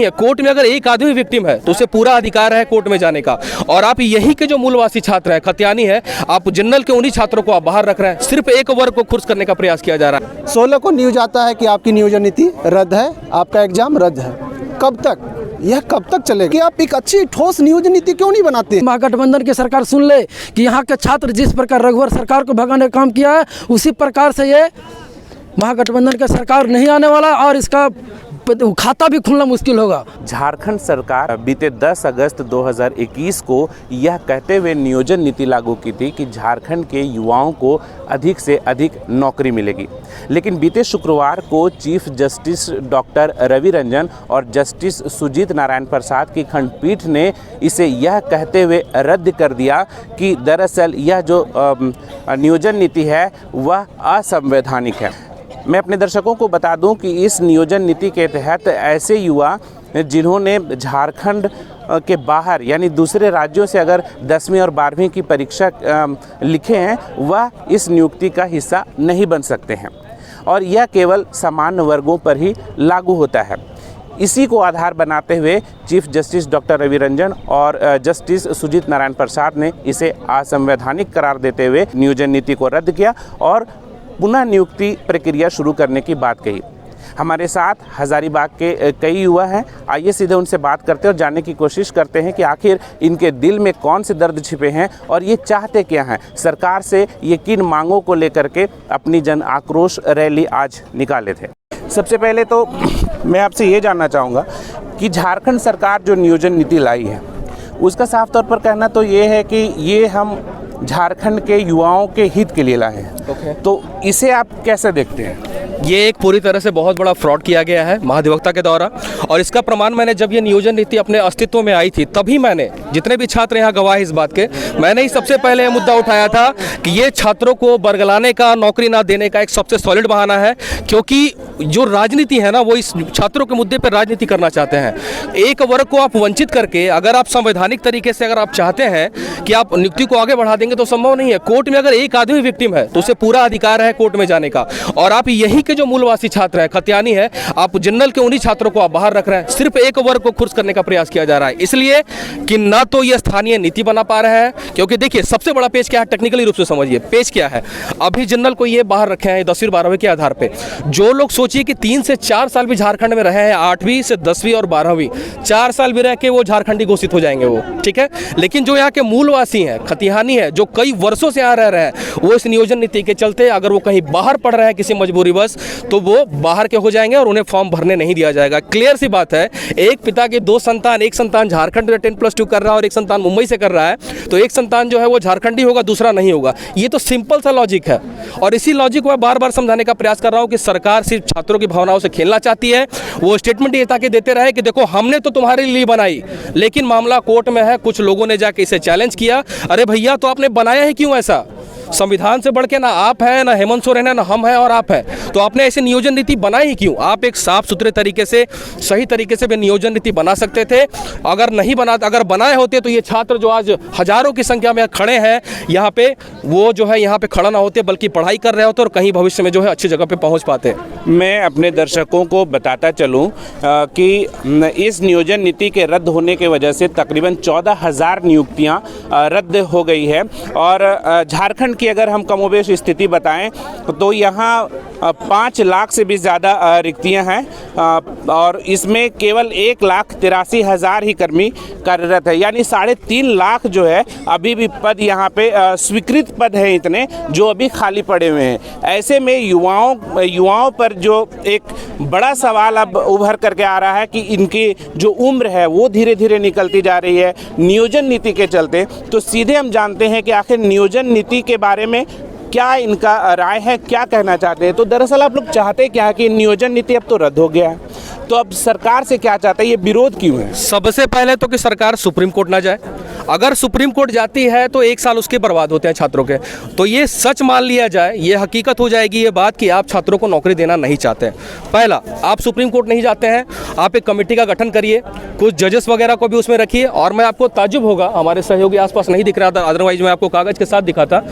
नहीं है। कोर्ट में अगर एक आदमी विक्टिम है तो उसे पूरा अधिकार है कोर्ट में जाने का। और आप यही के जो मूलवासी छात्र हैं, खतियानी है, आप जनरल के उन्हीं छात्रों को आप बाहर रख रहे हैं। सिर्फ एक वर्ग को खुश करने का प्रयास किया जा रहा है। 16 को न्यूज आता है कि आपकी नियोजन नीति रद्द है, आपका एग्जाम रद्द है। कब तक यह कब तक चलेगा? कि आप एक अच्छी ठोस नियोजन नीति क्यों नहीं बनाते? महागठबंधन की सरकार सुन ले कि यहाँ के छात्र जिस प्रकार रघुवर सरकार को भगाने का काम किया है, उसी प्रकार से ये महागठबंधन का सरकार नहीं आने वाला और इसका खाता भी खुलना मुश्किल होगा। झारखंड सरकार बीते 10 अगस्त 2021 को यह कहते हुए नियोजन नीति लागू की थी कि झारखंड के युवाओं को अधिक से अधिक नौकरी मिलेगी, लेकिन बीते शुक्रवार को chief justice doctor Ravi Ranjan और जस्टिस सुजीत नारायण प्रसाद की खंडपीठ ने इसे यह कहते हुए रद्द कर दिया कि दरअसल यह जो नियोजन नीति है वह असंवैधानिक है। मैं अपने दर्शकों को बता दूं कि इस नियोजन नीति के तहत ऐसे युवा जिन्होंने झारखंड के बाहर यानी दूसरे राज्यों से अगर 10वीं और 12वीं की परीक्षा लिखे हैं वह इस नियुक्ति का हिस्सा नहीं बन सकते हैं और यह केवल सामान्य वर्गों पर ही लागू होता है। इसी को आधार बनाते हुए chief justice doctor Ravi Ranjan और जस्टिस सुजीत नारायण प्रसाद ने इसे असंवैधानिक करार देते हुए नियोजन नीति को रद्द किया और पुनः नियुक्ति प्रक्रिया शुरू करने की बात कही। हमारे साथ हजारीबाग के कई युवा हैं, आइए सीधे उनसे बात करते हैं और जानने की कोशिश करते हैं कि आखिर इनके दिल में कौन से दर्द छिपे हैं और ये चाहते क्या हैं। सरकार से ये किन मांगों को लेकर के अपनी जन आक्रोश रैली आज निकाले थे। सबसे पहले तो मैं आपसे ये जानना चाहूँगा कि झारखंड सरकार जो नियोजन नीति लाई है उसका साफ तौर पर कहना तो ये है कि ये हम झारखंड के युवाओं के हित के लिए लाए हैं। तो इसे आप कैसे देखते हैं? ये एक पूरी तरह से बहुत बड़ा फ्रॉड किया गया है महाधिवक्ता के द्वारा और इसका प्रमाण मैंने जब ये नियोजन नीति अपने अस्तित्व में आई थी तभी मैंने, जितने भी छात्र यहाँ गवाह इस बात के, मैंने ही सबसे पहले मुद्दा उठाया था कि ये छात्रों को बरगलाने का, नौकरी ना देने का एक सबसे सॉलिड बहाना है, क्योंकि जो राजनीति है ना वो इस छात्रों के मुद्दे पर राजनीति करना चाहते हैं। एक वर्ग को आप वंचित करके अगर आप संवैधानिक तरीके से अगर आप चाहते हैं कि आप नियुक्ति को आगे बढ़ा देंगे तो संभव नहीं है। कोर्ट में अगर एक आदमी विक्टिम है तो उसे पूरा अधिकार है कोर्ट में जाने का। और आप यही के जो मूलवासी छात्र हैं, खतियानी है, आप जनरल के उन्हीं छात्रों को आप बाहर रख रहे हैं। सिर्फ एक वर्ग को खुश करने का प्रयास किया जा रहा है, इसलिए कि ना तो ये स्थानीय नीति बना पा रहे हैं, क्योंकि देखिए सबसे बड़ा पेज क्या है, टेक्निकली रूप से समझिए पेज क्या है। अभी जनरल को ये बाहर रखे हैं 10वीं 12वीं के आधार पे। जो लोग सोचिए कि 3 से 4 साल भी झारखंड में रहे हैं, 8वीं से 10वीं और 12वीं 4 साल भी रह के वो झारखंडी घोषित हो जाएंगे वो, ठीक है। लेकिन जो यहाँ के मूलवासी हैं, खतियानी है, जो कई वर्षों से यहाँ रह रहे हैं, वो इस नियोजन नीति के चलते अगर वो कहीं बाहर पढ़ रहे हैं किसी मजबूरी बस, तो वो बाहर के हो जाएंगे और उन्हें फॉर्म भरने नहीं दिया जाएगा। क्लियर सी बात है, एक पिता के 2 संतान, एक संतान झारखंड में 10+2 कर रहा है और एक संतान मुंबई से कर रहा है, तो एक संतान जो है वो झारखंडी होगा, दूसरा नहीं होगा। ये तो सिंपल सा लॉजिक है और इसी लॉजिक को मैं बार बार समझाने का प्रयास कर रहा हूँ कि सरकार सिर्फ छात्रों की भावनाओं से खेलना चाहती है। वो स्टेटमेंट ये ताकि देते रहे कि देखो हमने तो तुम्हारे लिए बनाई, लेकिन मामला कोर्ट में है। कुछ लोगों ने जाके इसे चैलेंज किया, अरे भैया तो आपने बनाया है क्यों ऐसा? संविधान से बढ़ के ना आप हैं, ना हेमंत सोरेन है, ना हम हैं और आप हैं, तो आपने ऐसे नियोजन नीति बनाई ही क्यों? आप एक साफ सुथरे तरीके से, सही तरीके से भी नियोजन नीति बना सकते थे। अगर नहीं बना, अगर बनाए होते तो ये छात्र जो आज हजारों की संख्या में खड़े हैं यहाँ पे, वो जो है यहाँ पे खड़ा ना होते, बल्कि पढ़ाई कर रहे होते और कहीं भविष्य में जो है अच्छी जगह पे पहुँच पाते। मैं अपने दर्शकों को बताता चलूँ कि इस नियोजन नीति के रद्द होने की वजह से तकरीबन 14,000 नियुक्तियाँ रद्द हो गई है और झारखंड की अगर हम कमोबेश स्थिति बताएं तो यहाँ 5 लाख से भी ज़्यादा रिक्तियां हैं और इसमें केवल 1,83,000 ही कर्मी कार्यरत है, यानी 3.5 लाख जो है अभी भी पद यहाँ पे स्वीकृत पद हैं इतने जो अभी खाली पड़े हुए हैं। ऐसे में युवाओं पर जो एक बड़ा सवाल अब उभर करके आ रहा है कि इनकी जो उम्र है वो धीरे धीरे निकलती जा रही है नियोजन नीति के चलते। तो सीधे हम जानते हैं कि आखिर नियोजन नीति के बारे में क्या इनका राय है, क्या कहना चाहते हैं। तो दरअसल आप लोग चाहते क्या है कि नियोजन नीति अब तो रद्द हो गया है, तो अब सरकार से क्या चाहते हैं, ये विरोध क्यों है? सबसे पहले तो कि सरकार सुप्रीम कोर्ट ना जाए। अगर सुप्रीम कोर्ट जाती है तो 1 साल उसके बर्बाद होते हैं छात्रों के। तो ये सच मान लिया जाए, ये हकीकत हो जाएगी ये बात कि आप छात्रों को नौकरी देना नहीं चाहते हैं। पहला, आप सुप्रीम कोर्ट नहीं जाते हैं, आप एक कमेटी का गठन करिए, कुछ जजेस वगैरह को भी उसमें रखिए। और मैं आपको ताज्जुब होगा, हमारे सहयोगी आसपास नहीं दिख रहा था, अदरवाइज मैं आपको कागज़ के साथ दिखाता।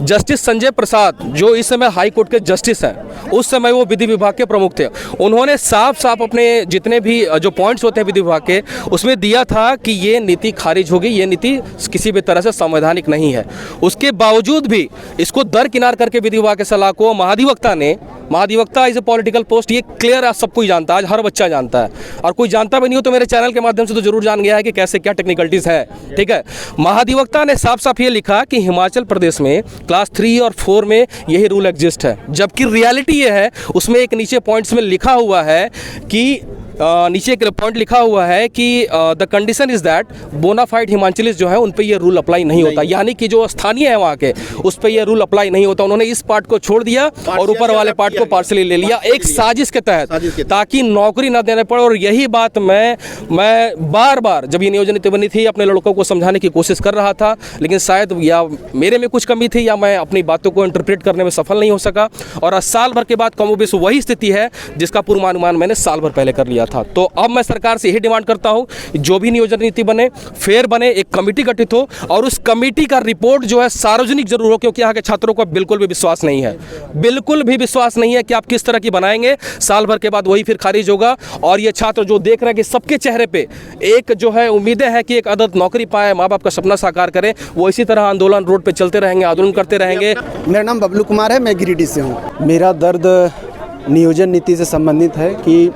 जस्टिस संजय प्रसाद जो इस समय हाई कोर्ट के जस्टिस हैं, उस समय वो विधि विभाग के प्रमुख थे, उन्होंने साफ साफ अपने जितने भी जो पॉइंट्स होते हैं विधि विभाग के, उसमें दिया था कि ये नीति खारिज होगी, ये नीति किसी भी तरह से संवैधानिक नहीं है। उसके बावजूद भी इसको दरकिनार करके विधि विभाग के सलाह को महाधिवक्ता इज ए पॉलिटिकल पोस्ट, ये क्लियर है, सब कोई जानता है, आज हर बच्चा जानता है, और कोई जानता भी नहीं हो तो मेरे चैनल के माध्यम से तो जरूर जान गया है कि कैसे क्या टेक्निकलिटीज है। ठीक है, महाधिवक्ता ने साफ साफ ये लिखा कि हिमाचल प्रदेश में क्लास 3 और 4 में यही रूल एग्जिस्ट है, जबकि रियलिटी ये है, उसमें एक नीचे पॉइंट्स में लिखा हुआ है कि नीचे एक पॉइंट लिखा हुआ है कि the condition is that bonafide Himachalis जो है उन पे ये रूल अप्लाई नहीं होता, यानी कि जो स्थानीय है वहाँ के उस पे ये रूल अप्लाई नहीं होता। उन्होंने इस पार्ट को छोड़ दिया और ऊपर वाले पार्ट को पार्सली ले लिया, एक साजिश के तहत, ताकि नौकरी ना देने पड़े। और यही बात मैं बार बार जब ये नियोजन नीति बनी थी अपने लड़कों को समझाने की कोशिश कर रहा था, लेकिन शायद या मेरे में कुछ कमी थी या मैं अपनी बातों को इंटरप्रेट करने में सफल नहीं हो सका, और साल भर के बाद कमोबेश वही स्थिति है जिसका पूर्वानुमान मैंने साल भर पहले कर लिया था। तो अब मैं सरकार से यही डिमांड करता हूं, जो भी नियोजन नीति बने फेयर बने, एक कमेटी गठित हो और उस कमेटी का रिपोर्ट जो है सार्वजनिक जरूर हो, क्योंकि यहाँ के छात्रों को बिल्कुल भी विश्वास नहीं है, बिल्कुल भी विश्वास नहीं है कि आप किस तरह की बनाएंगे। साल भर के बाद वही फिर खारिज होगा, और ये छात्र जो देख रहे हैं कि सबके चेहरे पे एक जो है उम्मीदें हैं कि एक आदत नौकरी पाए, माँ बाप का सपना साकार करें, वो इसी तरह आंदोलन रोड पे चलते रहेंगे, आंदोलन करते रहेंगे। मेरा नाम बबलू कुमार है, मैं गिरिडीह से हूँ। मेरा दर्द नियोजन नीति से संबंधित है कि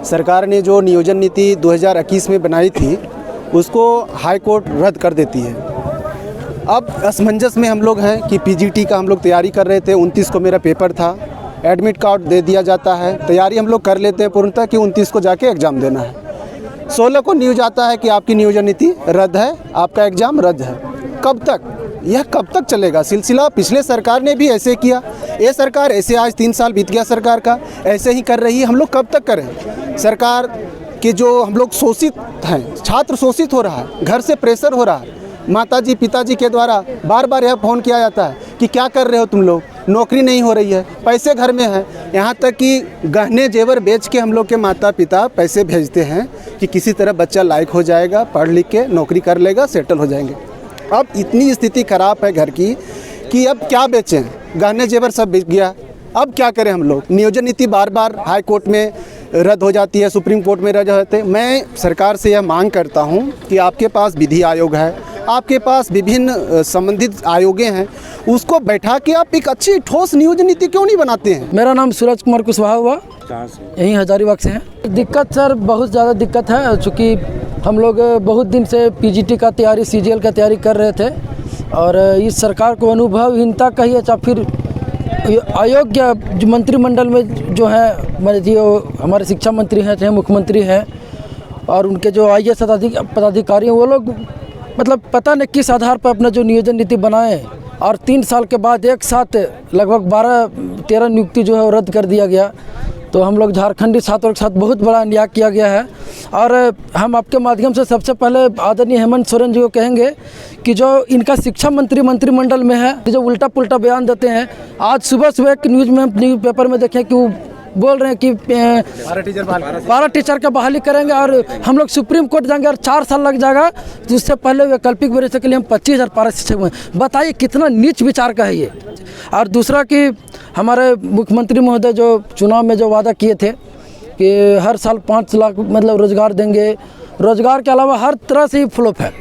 सरकार ने जो नियोजन नीति 2021 में बनाई थी उसको हाई कोर्ट रद्द कर देती है। अब असमंजस में हम लोग हैं कि पीजीटी का हम लोग तैयारी कर रहे थे, 29 को मेरा पेपर था, एडमिट कार्ड दे दिया जाता है, तैयारी हम लोग कर लेते हैं पूर्णतः कि 29 को जाके एग्ज़ाम देना है। 16 को न्यूज आता है कि आपकी नियोजन नीति रद्द है, आपका एग्ज़ाम रद्द है। कब तक, यह कब तक चलेगा सिलसिला? पिछले सरकार ने भी ऐसे किया, ये सरकार ऐसे, आज 3 साल बीत गया सरकार का, ऐसे ही कर रही है। हम लोग कब तक करें? सरकार के जो हम लोग शोषित हैं, छात्र शोषित हो रहा है, घर से प्रेशर हो रहा है, माताजी पिताजी के द्वारा बार बार यह फ़ोन किया जाता है कि क्या कर रहे हो तुम लोग, नौकरी नहीं हो रही है, पैसे घर में है, यहाँ तक कि गहने जेवर बेच के हम लोग के माता पिता पैसे भेजते हैं कि किसी तरह बच्चा लायक हो जाएगा, पढ़ लिख के नौकरी कर लेगा, सेटल हो जाएंगे। अब इतनी स्थिति खराब है घर की कि अब क्या बेचें, गहने जेवर सब बिक गया, अब क्या करें हम लोग? नियोजन नीति बार बार हाई कोर्ट में रद्द हो जाती है, सुप्रीम कोर्ट में रद्द हो जाते हैं। मैं सरकार से यह मांग करता हूं कि आपके पास विधि आयोग है, आपके पास विभिन्न संबंधित आयोगे हैं, उसको बैठा के आप एक अच्छी ठोस नियोजन नीति क्यों नहीं बनाते हैं? मेरा नाम सूरज कुमार कुशवाहा हुआ, यहीं हजारीबाग से है। दिक्कत सर बहुत ज़्यादा दिक्कत है, चूँकि हम लोग बहुत दिन से पीजीटी का तैयारी, सीजीएल का तैयारी कर रहे थे, और इस सरकार को अनुभवहीनता कहिए या फिर अयोग्य जो मंत्रिमंडल में जो है, जो हमारे शिक्षा मंत्री हैं चाहे मुख्यमंत्री हैं और उनके जो आईएएस पदाधिकारी हैं, वो लोग मतलब पता नहीं किस आधार पर अपना जो नियोजन नीति बनाए, और 3 साल के बाद एक साथ लगभग 12-13 नियुक्ति जो है वो रद्द कर दिया गया। तो हम लोग झारखंडी छात्रों के साथ बहुत बड़ा अन्याय किया गया है, और हम आपके माध्यम से सबसे पहले आदरणीय हेमंत सोरेन जी को कहेंगे कि जो इनका शिक्षा मंत्रिमंडल में है, जो उल्टा पुल्टा बयान देते हैं। आज सुबह एक न्यूज़ में, न्यूज़ पेपर में देखें कि वो बोल रहे हैं कि पारा टीचर का बहाली करेंगे और हम लोग सुप्रीम कोर्ट जाएंगे और 4 साल लग जाएगा, तो उससे पहले वैकल्पिक वरीयता के लिए हम 25,000 पारा शिक्षक में। बताइए कितना नीच विचार का है ये। और दूसरा कि हमारे मुख्यमंत्री महोदय जो चुनाव में जो वादा किए थे कि हर साल 5 लाख मतलब रोज़गार देंगे, रोज़गार के अलावा हर तरह से ही फ्लॉप है।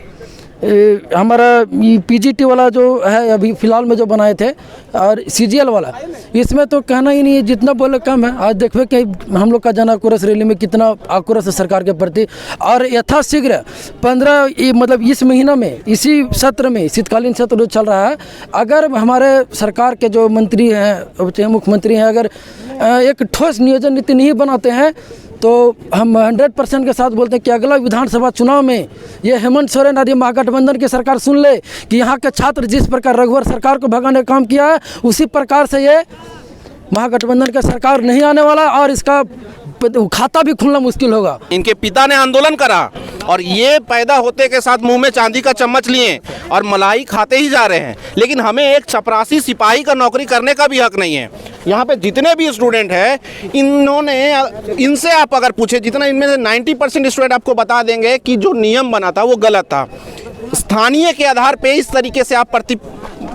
हमारा पीजीटी वाला जो है अभी फ़िलहाल में जो बनाए थे, और सीजीएल वाला, इसमें तो कहना ही नहीं है, जितना बोले कम है। आज देखो कि हम लोग का जन आक्रोश रैली में कितना आक्रोश है सरकार के प्रति, और यथाशीघ्र 15 मतलब इस महीना में, इसी सत्र में, शीतकालीन सत्र जो चल रहा है, अगर हमारे सरकार के जो मंत्री हैं चाहे मुख्यमंत्री हैं, अगर एक ठोस नियोजन नीति नहीं बनाते हैं तो हम 100% के साथ बोलते हैं कि अगला विधानसभा चुनाव में ये हेमंत सोरेन और ये महागठबंधन की सरकार सुन ले कि यहाँ के छात्र जिस प्रकार रघुवर सरकार को भगाने का काम किया है, उसी प्रकार से ये महागठबंधन का सरकार नहीं आने वाला, और इसका खाता भी खुलना मुश्किल होगा। इनके पिता ने आंदोलन करा और ये पैदा होते के साथ मुंह में चांदी का चम्मच लिए और मलाई खाते ही जा रहे हैं, लेकिन हमें एक चपरासी सिपाही का नौकरी करने का भी हक नहीं है। यहाँ पे जितने भी स्टूडेंट हैं, इनसे आप अगर पूछे, जितना इनमें से 90% स्टूडेंट आपको बता देंगे कि जो नियम बना था वो गलत था। स्थानीय के आधार पे इस तरीके से आप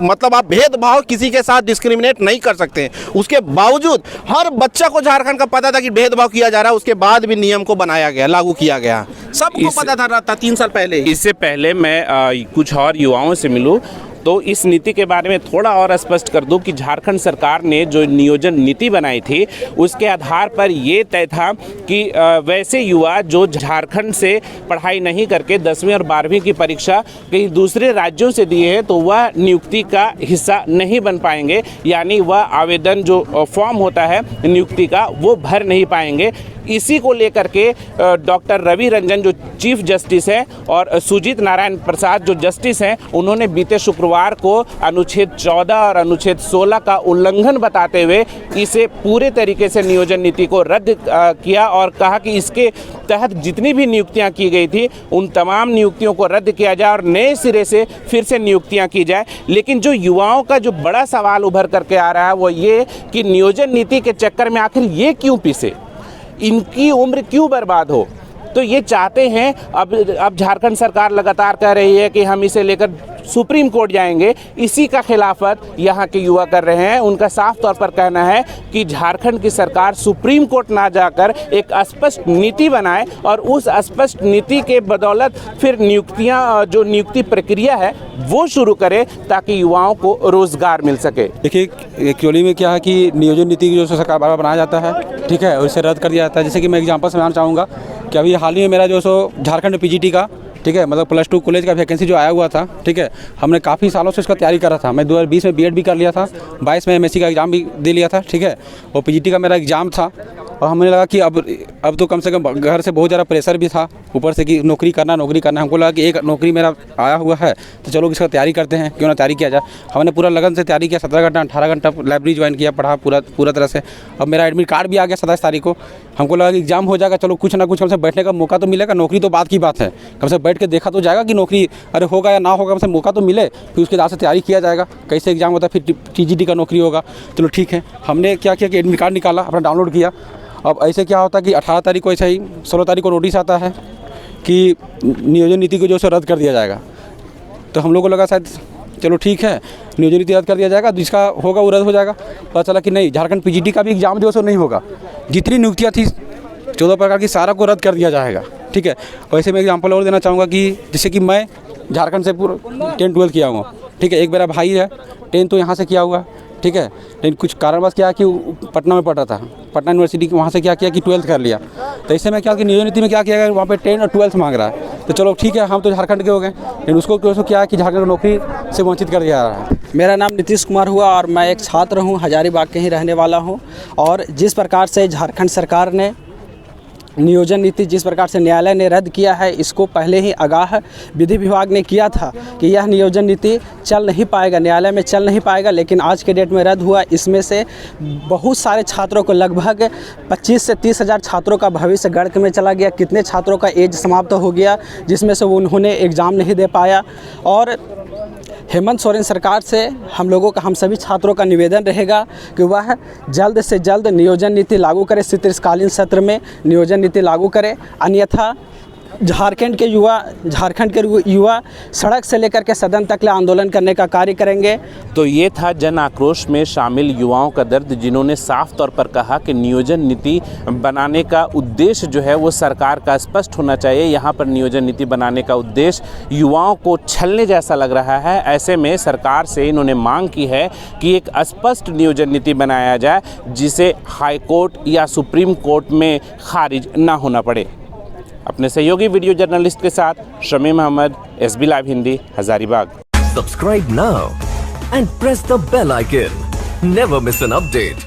मतलब आप भेदभाव किसी के साथ डिस्क्रिमिनेट नहीं कर सकते हैं। उसके बावजूद हर बच्चा को झारखंड का पता था कि भेदभाव किया जा रहा है, उसके बाद भी नियम को बनाया गया, लागू किया गया, सबको पता था 3 साल पहले। इससे पहले मैं कुछ और युवाओं से मिलूं तो इस नीति के बारे में थोड़ा और स्पष्ट कर दूं कि झारखंड सरकार ने जो नियोजन नीति बनाई थी उसके आधार पर ये तय था कि वैसे युवा जो झारखंड से पढ़ाई नहीं करके 10वीं और 12वीं की परीक्षा कहीं दूसरे राज्यों से दिए हैं तो वह नियुक्ति का हिस्सा नहीं बन पाएंगे, यानी वह आवेदन जो फॉर्म होता है नियुक्ति का वो भर नहीं पाएंगे। इसी को लेकर के डॉक्टर रवि रंजन जो चीफ जस्टिस हैं और सुजीत नारायण प्रसाद जो जस्टिस हैं, उन्होंने बीते शुक्रवार को अनुच्छेद 14 और अनुच्छेद 16 का उल्लंघन बताते हुए इसे पूरे तरीके से नियोजन नीति को रद्द किया और कहा कि इसके तहत जितनी भी नियुक्तियां की गई थी उन तमाम नियुक्तियों को रद्द किया जाए और नए सिरे से फिर से नियुक्तियां की जाए। लेकिन जो युवाओं का जो बड़ा सवाल उभर करके आ रहा है वो ये कि नियोजन नीति के चक्कर में आखिर ये क्यों पिसे, इनकी उम्र क्यों बर्बाद हो। तो ये चाहते हैं, अब झारखंड सरकार लगातार कह रही है कि हम इसे लेकर सुप्रीम कोर्ट जाएंगे, इसी का खिलाफत यहाँ के युवा कर रहे हैं। उनका साफ तौर पर कहना है कि झारखंड की सरकार सुप्रीम कोर्ट ना जाकर एक स्पष्ट नीति बनाए और उस स्पष्ट नीति के बदौलत फिर नियुक्तियाँ जो नियुक्ति प्रक्रिया है वो शुरू करे ताकि युवाओं को रोजगार मिल सके। देखिए एक्चुअली में क्या है कि नियोजन नीति जो सरकार बार बनाया जाता है, ठीक है, और इसे रद्द कर दिया जाता है। जैसे कि मैं एग्जांपल समझाना चाहूँगा कि अभी हाल ही में मेरा जो झारखंड पीजीटी का, ठीक है, मतलब +2 कॉलेज का वैकेंसी जो आया हुआ था, ठीक है, हमने काफ़ी सालों से इसका तैयारी कर रहा था। मैं 2020 में बीएड भी कर लिया था, 22 में एमएससी का एग्ज़ाम भी दे लिया था, ठीक है, और पीजीटी का मेरा एग्ज़ाम था और हमें लगा कि अब तो कम से कम घर से बहुत ज़्यादा प्रेशर भी था ऊपर से कि नौकरी करना। हमको लगा कि एक नौकरी मेरा आया हुआ है तो चलो इसका तैयारी करते हैं, क्यों ना तैयारी किया जाए। हमने पूरा लगन से तैयारी किया, 17 घंटा 18 घंटा लाइब्रेरी ज्वाइन किया, पढ़ा पूरा तरह से। अब मेरा एडमिट कार्ड भी आ गया 27 तारीख को। हमको लगा कि एग्जाम हो जाएगा, चलो कुछ ना कुछ कम से बैठने का मौका तो मिलेगा, नौकरी तो बात की बात है, कम से बैठ के देखा तो जाएगा कि नौकरी अरे होगा या ना होगा, कम से मौका तो मिले, फिर उसके बाद से तैयारी किया जाएगा। कैसे एग्जाम होता है, फिर टीजीटी का नौकरी होगा, चलो ठीक है। हमने क्या किया कि एडमिट कार्ड निकाला, अपना डाउनलोड किया। अब ऐसे क्या होता है कि 18 तारीख को ऐसा ही 16 तारीख को नोटिस आता है कि नियोजन नीति को जो है रद्द कर दिया जाएगा। तो हम लोगों को लगा शायद चलो ठीक है नियोजन नीति रद्द कर दिया जाएगा, जिसका होगा वो रद्द हो जाएगा। पता चला कि नहीं, झारखंड पीजीटी का भी एग्जाम जो है नहीं होगा। जितनी नियुक्तियाँ थी 14 प्रकार की सारा को रद्द कर दिया जाएगा, ठीक है। वैसे मैं एग्जाम्पल और देना चाहूँगा कि जैसे कि मैं झारखंड से पूरा 10-12 किया हुआ, ठीक है। एक मेरा भाई है 10 तो यहाँ से किया हुआ, ठीक है, लेकिन कुछ कारणवश क्या कि पटना में पढ़ रहा था, पटना यूनिवर्सिटी की, वहाँ से क्या किया कि 12th कर लिया। तो इससे मैं क्या कि नियोजन नीति में क्या किया गया, वहाँ पे 10 और 12th मांग रहा है। तो चलो ठीक है, हम तो झारखंड के हो गए, लेकिन उसको क्या है कि झारखंड को नौकरी से वंचित कर दिया जा रहा है। मेरा नाम नीतीश कुमार हुआ और मैं एक छात्र हूँ, हजारीबाग के ही रहने वाला हूँ। और जिस प्रकार से झारखंड सरकार ने नियोजन नीति जिस प्रकार से न्यायालय ने रद्द किया है, इसको पहले ही आगाह विधि विभाग ने किया था कि यह नियोजन नीति चल नहीं पाएगा, न्यायालय में चल नहीं पाएगा, लेकिन आज के डेट में रद्द हुआ। इसमें से बहुत सारे छात्रों को, लगभग 25 से 30 हज़ार छात्रों का भविष्य गड़क में चला गया। कितने छात्रों का एज समाप्त हो गया, जिसमें से उन्होंने एग्ज़ाम नहीं दे पाया। और हेमंत सोरेन सरकार से हम लोगों का, हम सभी छात्रों का निवेदन रहेगा कि वह जल्द से जल्द नियोजन नीति लागू करे, शीतकालीन सत्र में नियोजन नीति लागू करे, अन्यथा झारखंड के युवा सड़क से लेकर के सदन तक ले आंदोलन करने का कार्य करेंगे। तो ये था जन आक्रोश में शामिल युवाओं का दर्द, जिन्होंने साफ तौर पर कहा कि नियोजन नीति बनाने का उद्देश्य जो है वो सरकार का स्पष्ट होना चाहिए। यहाँ पर नियोजन नीति बनाने का उद्देश्य युवाओं को छलने जैसा लग रहा है। ऐसे में सरकार से इन्होंने मांग की है कि एक स्पष्ट नियोजन नीति बनाया जाए, जिसे हाई कोर्ट या सुप्रीम कोर्ट में खारिज ना होना पड़े। अपने सहयोगी वीडियो जर्नलिस्ट के साथ Shamim Ahmed, SB live Hindi, Hazaribagh. Subscribe now and press the bell icon. Never miss an update.